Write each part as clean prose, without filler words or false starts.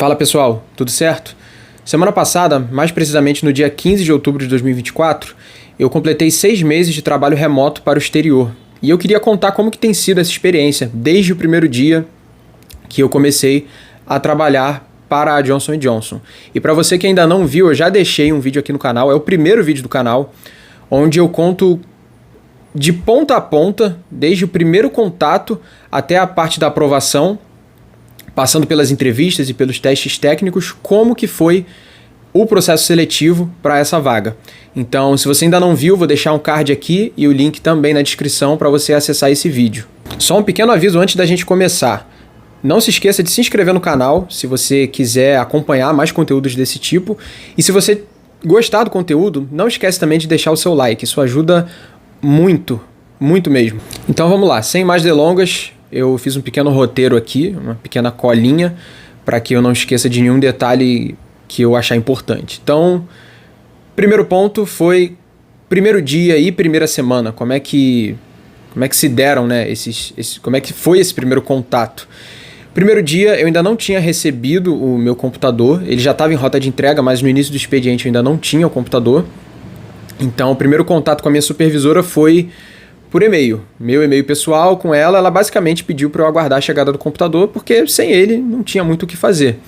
Fala pessoal, tudo certo? Semana passada, mais precisamente no dia 15 de outubro de 2024, eu completei 6 meses de trabalho remoto para o exterior. E eu queria contar como que tem sido essa experiência desde o primeiro dia que eu comecei a trabalhar para a Johnson & Johnson. E para você que ainda não viu, eu já deixei um vídeo aqui no canal, é o primeiro vídeo do canal, onde eu conto de ponta a ponta, desde o primeiro contato até a parte da aprovação, passando pelas entrevistas e pelos testes técnicos, como que foi o processo seletivo para essa vaga. Então, se você ainda não viu, vou deixar um card aqui e o link também na descrição para você acessar esse vídeo. Só um pequeno aviso antes da gente começar. Não se esqueça de se inscrever no canal, se você quiser acompanhar mais conteúdos desse tipo. E se você gostar do conteúdo, não esquece também de deixar o seu like, isso ajuda muito, muito mesmo. Então vamos lá, sem mais delongas, eu fiz um pequeno roteiro aqui, uma pequena colinha, para que eu não esqueça de nenhum detalhe que eu achar importante. Então, primeiro ponto foi primeiro dia e primeira semana, como é que se deram, né, como é que foi esse primeiro contato. Primeiro dia eu ainda não tinha recebido o meu computador, ele já estava em rota de entrega, mas no início do expediente eu ainda não tinha o computador. Então o primeiro contato com a minha supervisora foi por e-mail, meu e-mail pessoal com ela. Ela basicamente pediu para eu aguardar a chegada do computador, porque sem ele não tinha muito o que fazer.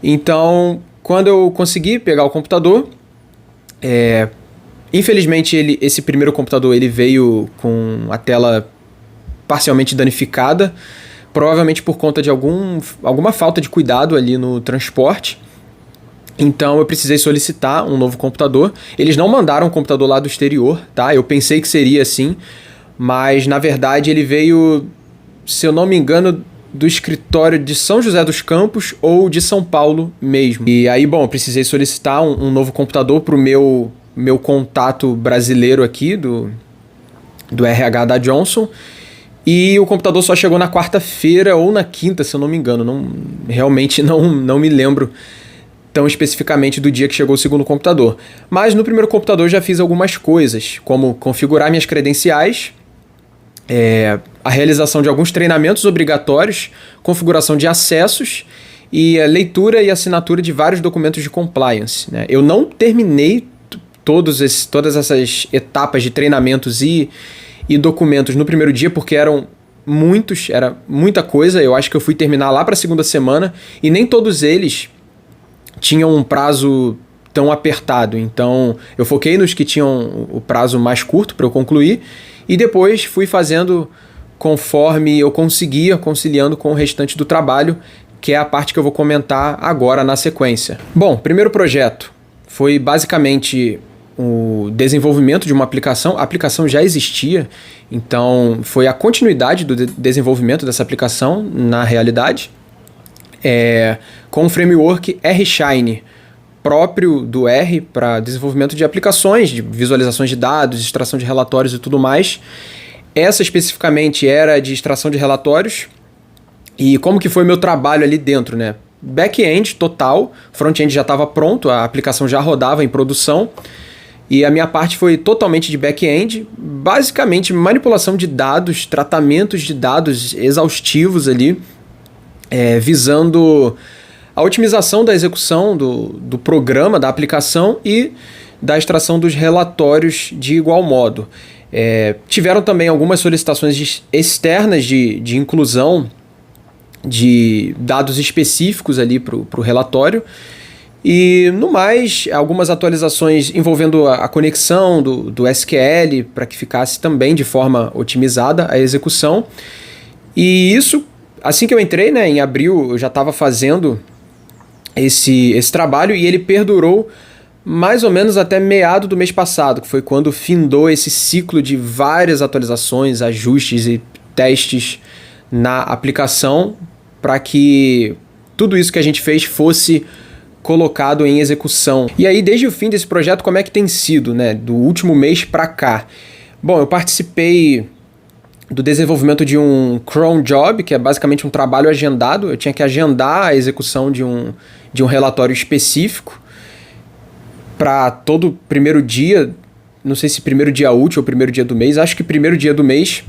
Então, quando eu consegui pegar o computador, infelizmente esse primeiro computador ele veio com a tela parcialmente danificada, provavelmente por conta de alguma falta de cuidado ali no transporte. Então eu precisei solicitar um novo computador. Eles não mandaram um computador lá do exterior, tá? Eu pensei que seria assim, mas na verdade ele veio, se eu não me engano, do escritório de São José dos Campos ou de São Paulo mesmo. E aí, bom, eu precisei solicitar um novo computador para o meu contato brasileiro aqui do RH da Johnson. E o computador só chegou na quarta-feira ou na quinta, se eu não me engano. Realmente não me lembro tão especificamente do dia que chegou o segundo computador. Mas no primeiro computador eu já fiz algumas coisas, como configurar minhas credenciais, a realização de alguns treinamentos obrigatórios, configuração de acessos e a leitura e assinatura de vários documentos de compliance, né? Eu não terminei todas essas etapas de treinamentos e documentos no primeiro dia, porque era muita coisa. Eu acho que eu fui terminar lá para a segunda semana e nem todos eles tinham um prazo tão apertado. Então eu foquei nos que tinham o prazo mais curto para eu concluir e depois fui fazendo conforme eu conseguia, conciliando com o restante do trabalho, que é a parte que eu vou comentar agora na sequência. Bom, primeiro projeto foi basicamente o desenvolvimento de uma aplicação. A aplicação já existia, então foi a continuidade do desenvolvimento dessa aplicação na realidade, com o framework RShine, próprio do R para desenvolvimento de aplicações, de visualizações de dados, extração de relatórios e tudo mais. Essa especificamente era de extração de relatórios. E como que foi meu trabalho ali dentro, né? Back-end total, front-end já estava pronto, a aplicação já rodava em produção. E a minha parte foi totalmente de back-end, basicamente manipulação de dados, tratamentos de dados exaustivos ali, visando a otimização da execução do programa, da aplicação e da extração dos relatórios de igual modo. Tiveram também algumas solicitações externas de inclusão de dados específicos ali para o relatório. E no mais, algumas atualizações envolvendo a conexão do SQL para que ficasse também de forma otimizada a execução. E isso, assim que eu entrei, né, em abril, eu já estava fazendo esse trabalho e ele perdurou mais ou menos até meado do mês passado, que foi quando findou esse ciclo de várias atualizações, ajustes e testes na aplicação para que tudo isso que a gente fez fosse colocado em execução. E aí, desde o fim desse projeto, como é que tem sido, né? Do último mês para cá? Bom, eu participei do desenvolvimento de um cron job, que é basicamente um trabalho agendado. Eu tinha que agendar a execução de um relatório específico para todo primeiro dia, não sei se primeiro dia útil ou primeiro dia do mês, acho que primeiro dia do mês.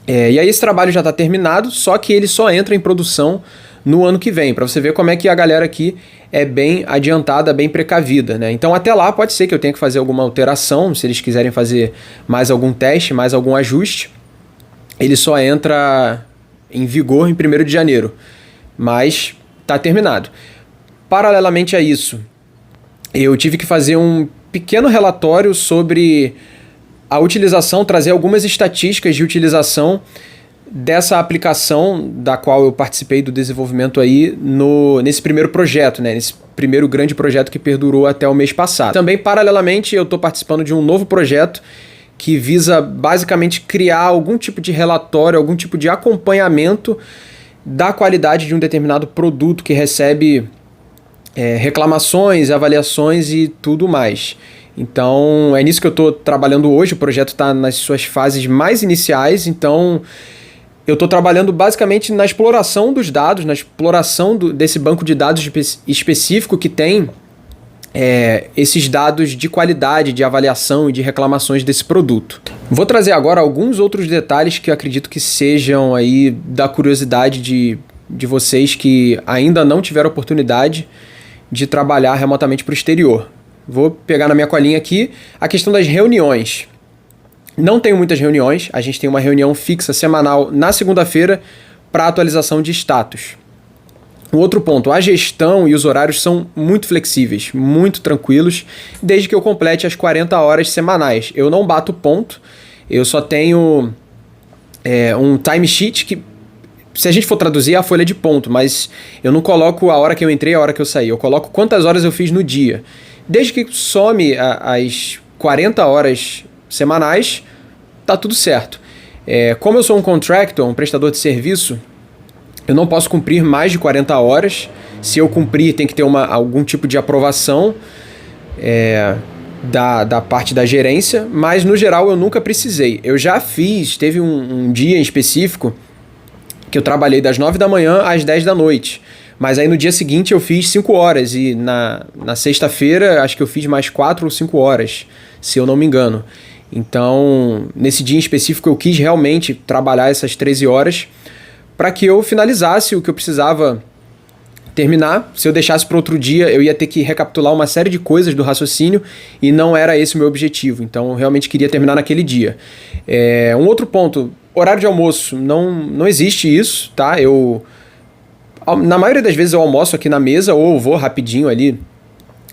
E aí esse trabalho já está terminado, só que ele só entra em produção no ano que vem, para você ver como é que a galera aqui é bem adiantada, bem precavida, né? Então até lá pode ser que eu tenha que fazer alguma alteração, se eles quiserem fazer mais algum teste, mais algum ajuste, ele só entra em vigor em 1º de janeiro, mas está terminado. Paralelamente a isso, eu tive que fazer um pequeno relatório sobre a utilização, trazer algumas estatísticas de utilização dessa aplicação da qual eu participei do desenvolvimento aí nesse primeiro projeto, né? Nesse primeiro grande projeto que perdurou até o mês passado. Também, paralelamente, eu estou participando de um novo projeto que visa basicamente criar algum tipo de relatório, algum tipo de acompanhamento da qualidade de um determinado produto que recebe reclamações, avaliações e tudo mais. Então, é nisso que eu estou trabalhando hoje. O projeto está nas suas fases mais iniciais, então eu estou trabalhando basicamente na exploração dos dados, na exploração desse banco de dados específico que tem esses dados de qualidade, de avaliação e de reclamações desse produto. Vou trazer agora alguns outros detalhes que eu acredito que sejam aí da curiosidade de vocês que ainda não tiveram oportunidade de trabalhar remotamente para o exterior. Vou pegar na minha colinha aqui a questão das reuniões. Não tenho muitas reuniões, a gente tem uma reunião fixa semanal na segunda-feira para atualização de status. Um outro ponto, a gestão e os horários são muito flexíveis, muito tranquilos, desde que eu complete as 40 horas semanais. Eu não bato ponto, eu só tenho um timesheet que, se a gente for traduzir, é a folha de ponto, mas eu não coloco a hora que eu entrei e a hora que eu saí, eu coloco quantas horas eu fiz no dia. Desde que some as 40 horas semanais, tá tudo certo. Como eu sou um contractor, um prestador de serviço, eu não posso cumprir mais de 40 horas. Se eu cumprir, tem que ter algum tipo de aprovação da parte da gerência, mas no geral eu nunca precisei. Eu já teve um dia em específico que eu trabalhei das 9 da manhã às 10 da noite. Mas aí no dia seguinte eu fiz 5 horas e na sexta-feira acho que eu fiz mais 4 ou 5 horas, se eu não me engano. Então, nesse dia em específico eu quis realmente trabalhar essas 13 horas para que eu finalizasse o que eu precisava terminar. Se eu deixasse para outro dia, eu ia ter que recapitular uma série de coisas do raciocínio e não era esse o meu objetivo. Então, eu realmente queria terminar naquele dia. Um outro ponto, horário de almoço. Não existe isso, tá? Na maioria das vezes eu almoço aqui na mesa ou vou rapidinho ali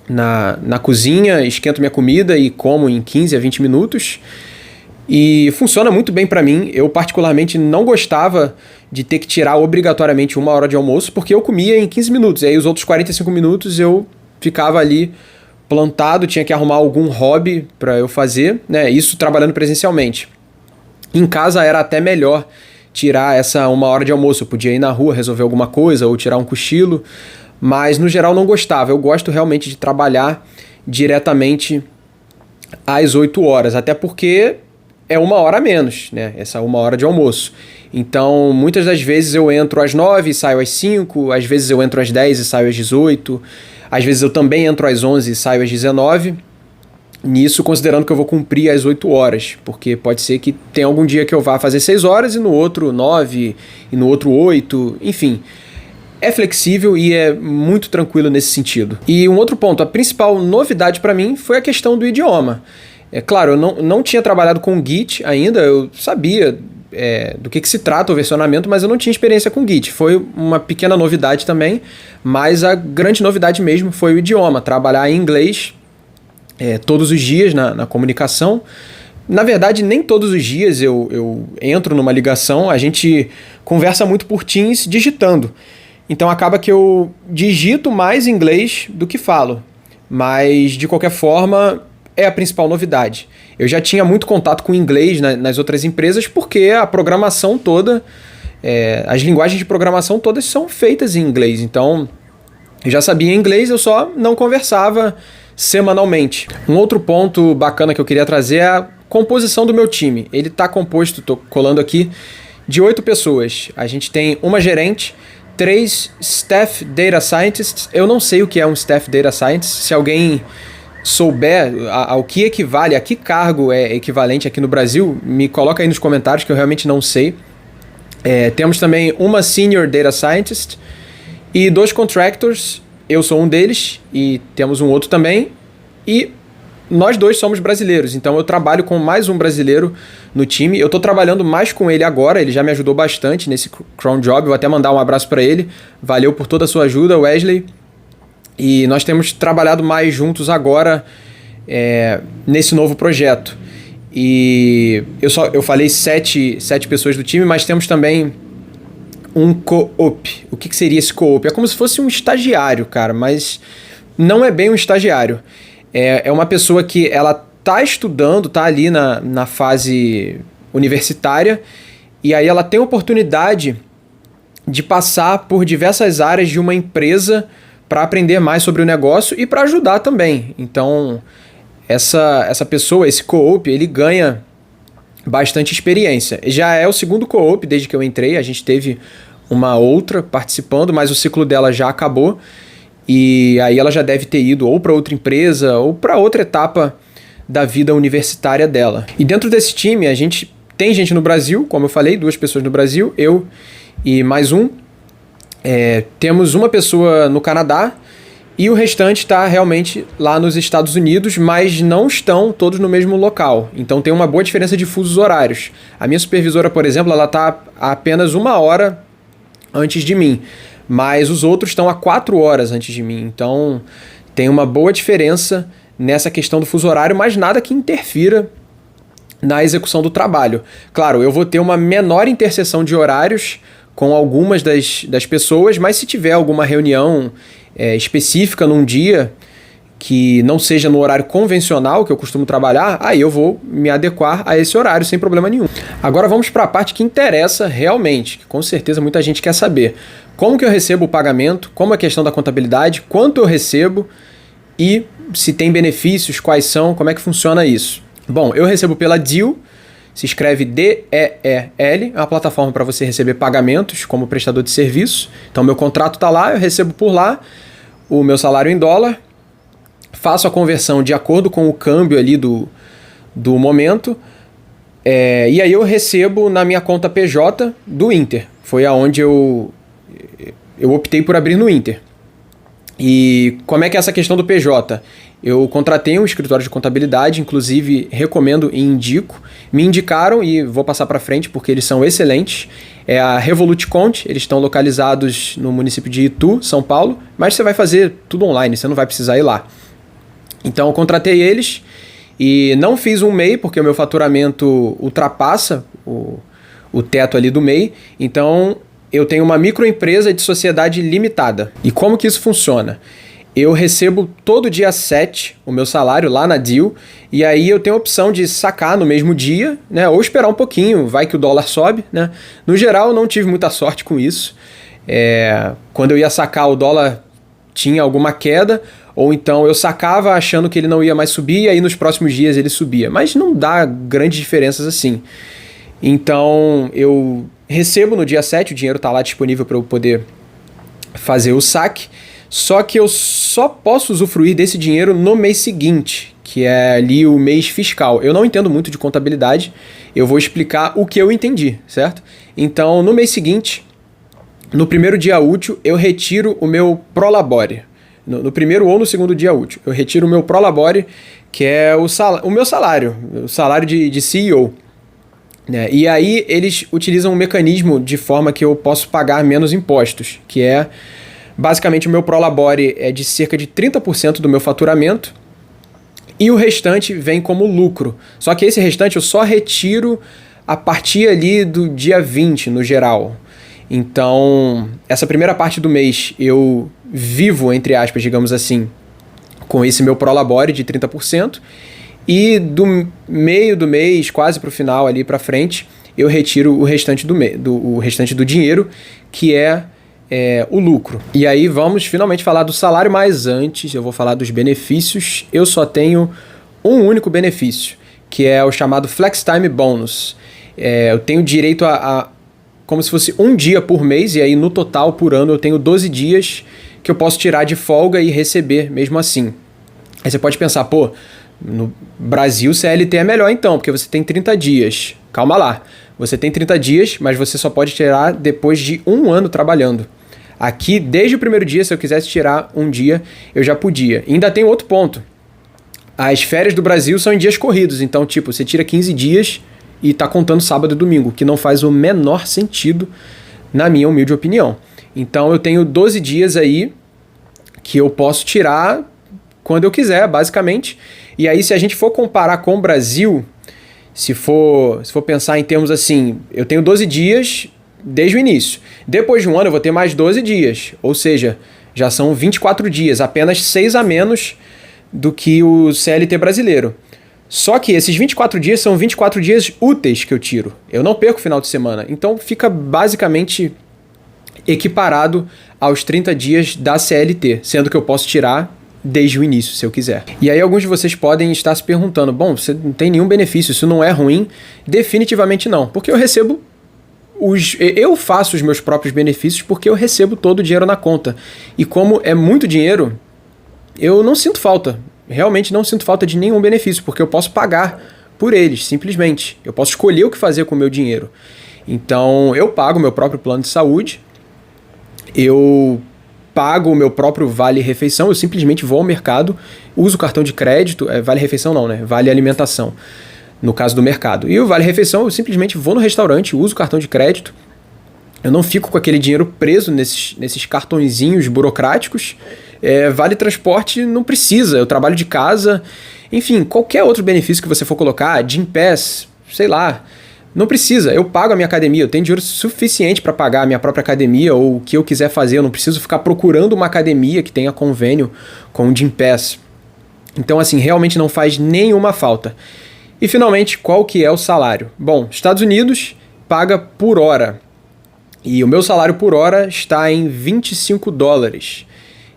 na cozinha, esquento minha comida e como em 15 a 20 minutos. E funciona muito bem para mim. Eu particularmente não gostava de ter que tirar obrigatoriamente 1 hora de almoço, porque eu comia em 15 minutos. E aí os outros 45 minutos eu ficava ali plantado, tinha que arrumar algum hobby para eu fazer, né? Isso trabalhando presencialmente. Em casa era até melhor tirar essa 1 hora de almoço. Eu podia ir na rua resolver alguma coisa ou tirar um cochilo, mas no geral não gostava. Eu gosto realmente de trabalhar diretamente às 8 horas, até porque é 1 hora a menos, né? Essa 1 hora de almoço. Então, muitas das vezes eu entro às 9 e saio às 5, às vezes eu entro às 10 e saio às 18, às vezes eu também entro às 11 e saio às 19, nisso considerando que eu vou cumprir as 8 horas, porque pode ser que tenha algum dia que eu vá fazer 6 horas e no outro 9 e no outro 8, enfim. É flexível e é muito tranquilo nesse sentido. E um outro ponto, a principal novidade para mim foi a questão do idioma. Claro, eu não tinha trabalhado com Git ainda, eu sabia do que se trata o versionamento, mas eu não tinha experiência com Git. Foi uma pequena novidade também, mas a grande novidade mesmo foi o idioma, trabalhar em inglês todos os dias na comunicação. Na verdade, nem todos os dias eu entro numa ligação, a gente conversa muito por Teams digitando. Então acaba que eu digito mais inglês do que falo, mas de qualquer forma é a principal novidade. Eu já tinha muito contato com inglês nas outras empresas porque a programação toda, as linguagens de programação todas são feitas em inglês. Então, eu já sabia inglês, eu só não conversava semanalmente. Um outro ponto bacana que eu queria trazer é a composição do meu time. Ele está composto, estou colando aqui, de 8 pessoas. A gente tem uma gerente, 3 Staff Data Scientists. Eu não sei o que é um Staff Data Scientist. Se alguém souber ao que equivale, a que cargo é equivalente aqui no Brasil, me coloca aí nos comentários que eu realmente não sei. Temos também uma Senior Data Scientist E 2 contractors, eu sou um deles e temos um outro também. E nós 2 somos brasileiros, então eu trabalho com mais um brasileiro no time. Eu estou trabalhando mais com ele agora, ele já me ajudou bastante nesse cron job. Vou até mandar um abraço para ele. Valeu por toda a sua ajuda, Wesley. E nós temos trabalhado mais juntos agora nesse novo projeto. E eu falei 7 pessoas do time, mas temos também um co-op. O que seria esse co-op? É como se fosse um estagiário, cara, mas não é bem um estagiário. É uma pessoa que ela tá estudando, tá ali na fase universitária, e aí ela tem a oportunidade de passar por diversas áreas de uma empresa para aprender mais sobre o negócio e para ajudar também. Então, essa pessoa, esse co-op, ele ganha bastante experiência. Já é o segundo co-op desde que eu entrei, a gente teve uma outra participando, mas o ciclo dela já acabou e aí ela já deve ter ido ou para outra empresa ou para outra etapa da vida universitária dela. E dentro desse time, a gente tem gente no Brasil, como eu falei, 2 pessoas no Brasil, eu e mais um. Temos uma pessoa no Canadá e o restante está realmente lá nos Estados Unidos, mas não estão todos no mesmo local. Então tem uma boa diferença de fusos horários. A minha supervisora, por exemplo, ela está a apenas 1 hora antes de mim, mas os outros estão a 4 horas antes de mim. Então tem uma boa diferença nessa questão do fuso horário, mas nada que interfira na execução do trabalho. Claro, eu vou ter uma menor interseção de horários com algumas das pessoas, mas se tiver alguma reunião específica num dia que não seja no horário convencional que eu costumo trabalhar, aí eu vou me adequar a esse horário sem problema nenhum. Agora vamos para a parte que interessa realmente, que com certeza muita gente quer saber. Como que eu recebo o pagamento, como é a questão da contabilidade, quanto eu recebo e se tem benefícios, quais são, como é que funciona isso. Bom, eu recebo pela Deel, se escreve DEEL, é uma plataforma para você receber pagamentos como prestador de serviço. Então, meu contrato está lá, eu recebo por lá o meu salário em dólar, faço a conversão de acordo com o câmbio ali do momento, e aí eu recebo na minha conta PJ do Inter. Foi aonde eu optei por abrir no Inter. E como é que é essa questão do PJ? Eu contratei um escritório de contabilidade, inclusive recomendo e indico. Me indicaram e vou passar para frente porque eles são excelentes. É a Revolut Conte, eles estão localizados no município de Itu, São Paulo, mas você vai fazer tudo online, você não vai precisar ir lá. Então eu contratei eles e não fiz um MEI porque o meu faturamento ultrapassa o teto ali do MEI. Então eu tenho uma microempresa de sociedade limitada. E como que isso funciona? Eu recebo todo dia 7 o meu salário lá na Deel, e aí eu tenho a opção de sacar no mesmo dia, né, ou esperar um pouquinho, vai que o dólar sobe, né? No geral, eu não tive muita sorte com isso. Quando eu ia sacar, o dólar tinha alguma queda, ou então eu sacava achando que ele não ia mais subir, e aí nos próximos dias ele subia. Mas não dá grandes diferenças assim. Então, eu recebo no dia 7, o dinheiro está lá disponível para eu poder fazer o saque, só que eu só posso usufruir desse dinheiro no mês seguinte, que é ali o mês fiscal. Eu não entendo muito de contabilidade, eu vou explicar o que eu entendi, certo? Então, no mês seguinte, no primeiro dia útil, eu retiro o meu prolabore. No primeiro ou no segundo dia útil, eu retiro o meu prolabore, que é o meu salário, o salário de CEO. E aí eles utilizam um mecanismo de forma que eu posso pagar menos impostos, que é basicamente o meu prolabore é de cerca de 30% do meu faturamento e o restante vem como lucro. Só que esse restante eu só retiro a partir ali do dia 20 no geral. Então, essa primeira parte do mês eu vivo, entre aspas, digamos assim, com esse meu prolabore de 30%. E do meio do mês, quase para o final ali para frente, eu retiro o restante o restante do dinheiro, que é o lucro. E aí vamos finalmente falar do salário, mas antes eu vou falar dos benefícios. Eu só tenho um único benefício, que é o chamado Flex Time Bonus. Eu tenho direito a como se fosse um dia por mês, e aí no total por ano eu tenho 12 dias que eu posso tirar de folga e receber mesmo assim. Aí você pode pensar, pô, no Brasil, CLT é melhor então, porque você tem 30 dias. Calma lá. Você tem 30 dias, mas você só pode tirar depois de 1 ano trabalhando. Aqui, desde o primeiro dia, se eu quisesse tirar um dia, eu já podia. E ainda tem outro ponto. As férias do Brasil são em dias corridos, então, tipo, você tira 15 dias e tá contando sábado e domingo, que não faz o menor sentido, na minha humilde opinião. Então, eu tenho 12 dias aí que eu posso tirar quando eu quiser, basicamente. E aí, se a gente for comparar com o Brasil, se for pensar em termos assim, eu tenho 12 dias desde o início. Depois de um ano, eu vou ter mais 12 dias. Ou seja, já são 24 dias, apenas 6 a menos do que o CLT brasileiro. Só que esses 24 dias são 24 dias úteis que eu tiro. Eu não perco o final de semana. Então fica basicamente equiparado aos 30 dias da CLT, sendo que eu posso tirar desde o início, se eu quiser. E aí alguns de vocês podem estar se perguntando, bom, você não tem nenhum benefício, isso não é ruim? Definitivamente não, porque eu faço os meus próprios benefícios porque eu recebo todo o dinheiro na conta. E como é muito dinheiro, eu não sinto falta, realmente não sinto falta de nenhum benefício, porque eu posso pagar por eles, simplesmente. Eu posso escolher o que fazer com o meu dinheiro. Então, eu pago o meu próprio plano de saúde, eu pago o meu próprio vale-refeição, eu simplesmente vou ao mercado, uso o cartão de crédito, vale-refeição não, né? Vale-alimentação, no caso do mercado. E o vale-refeição, eu simplesmente vou no restaurante, uso o cartão de crédito, eu não fico com aquele dinheiro preso nesses cartõezinhos burocráticos. Vale transporte não precisa, eu trabalho de casa, enfim, qualquer outro benefício que você for colocar, Gympass, sei lá, não precisa, eu pago a minha academia, eu tenho dinheiro suficiente para pagar a minha própria academia ou o que eu quiser fazer, eu não preciso ficar procurando uma academia que tenha convênio com o Gympass. Então, assim, realmente não faz nenhuma falta. E, finalmente, qual que é o salário? Bom, Estados Unidos paga por hora. E o meu salário por hora está em $25.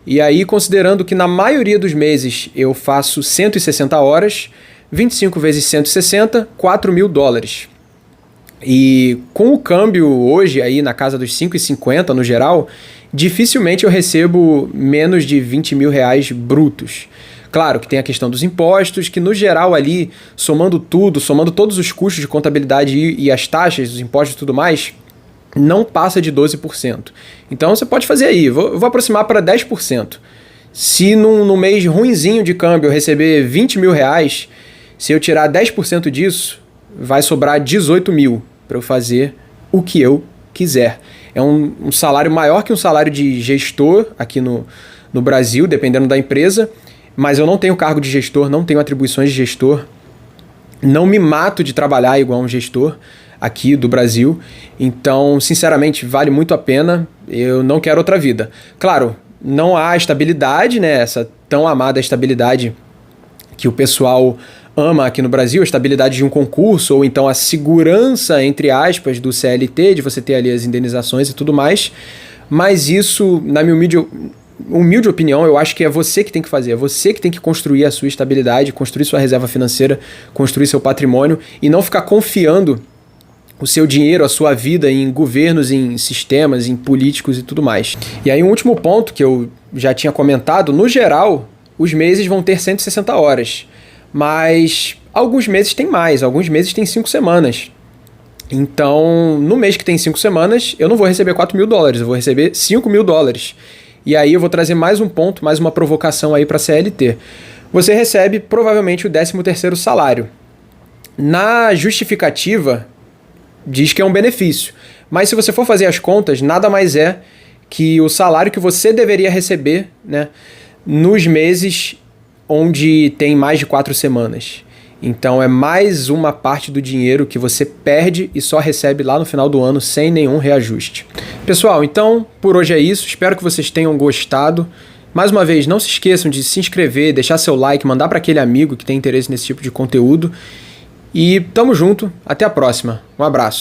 E aí, considerando que na maioria dos meses eu faço 160 horas, 25 vezes 160, $4.000. E com o câmbio hoje aí na casa dos 5,50 no geral, dificilmente eu recebo menos de R$20.000 brutos. Claro que tem a questão dos impostos, que no geral ali, somando tudo, somando todos os custos de contabilidade e as taxas, os impostos e tudo mais, não passa de 12%. Então você pode fazer aí, eu vou aproximar para 10%. Se num mês ruinzinho de câmbio eu receber R$20.000, se eu tirar 10% disso, vai sobrar 18 mil para eu fazer o que eu quiser. É um salário maior que um salário de gestor aqui no Brasil, dependendo da empresa, mas eu não tenho cargo de gestor, não tenho atribuições de gestor, não me mato de trabalhar igual um gestor aqui do Brasil, então, sinceramente, vale muito a pena, eu não quero outra vida. Claro, não há estabilidade, né, essa tão amada estabilidade que o pessoal ama aqui no Brasil, a estabilidade de um concurso, ou então a segurança, entre aspas, do CLT, de você ter ali as indenizações e tudo mais, mas isso, na minha humilde opinião, eu acho que é você que tem que fazer, é você que tem que construir a sua estabilidade, construir sua reserva financeira, construir seu patrimônio e não ficar confiando o seu dinheiro, a sua vida em governos, em sistemas, em políticos e tudo mais. E aí um último ponto que eu já tinha comentado, no geral, os meses vão ter 160 horas, mas alguns meses tem mais, alguns meses tem 5 semanas. Então, no mês que tem 5 semanas, eu não vou receber $4.000, eu vou receber $5.000. E aí eu vou trazer mais um ponto, mais uma provocação aí para a CLT. Você recebe provavelmente o 13º salário. Na justificativa, diz que é um benefício. Mas se você for fazer as contas, nada mais é que o salário que você deveria receber, né, nos meses onde tem mais de 4 semanas. Então é mais uma parte do dinheiro que você perde e só recebe lá no final do ano sem nenhum reajuste. Pessoal, então por hoje é isso. Espero que vocês tenham gostado. Mais uma vez, não se esqueçam de se inscrever, deixar seu like, mandar para aquele amigo que tem interesse nesse tipo de conteúdo. E tamo junto. Até a próxima. Um abraço.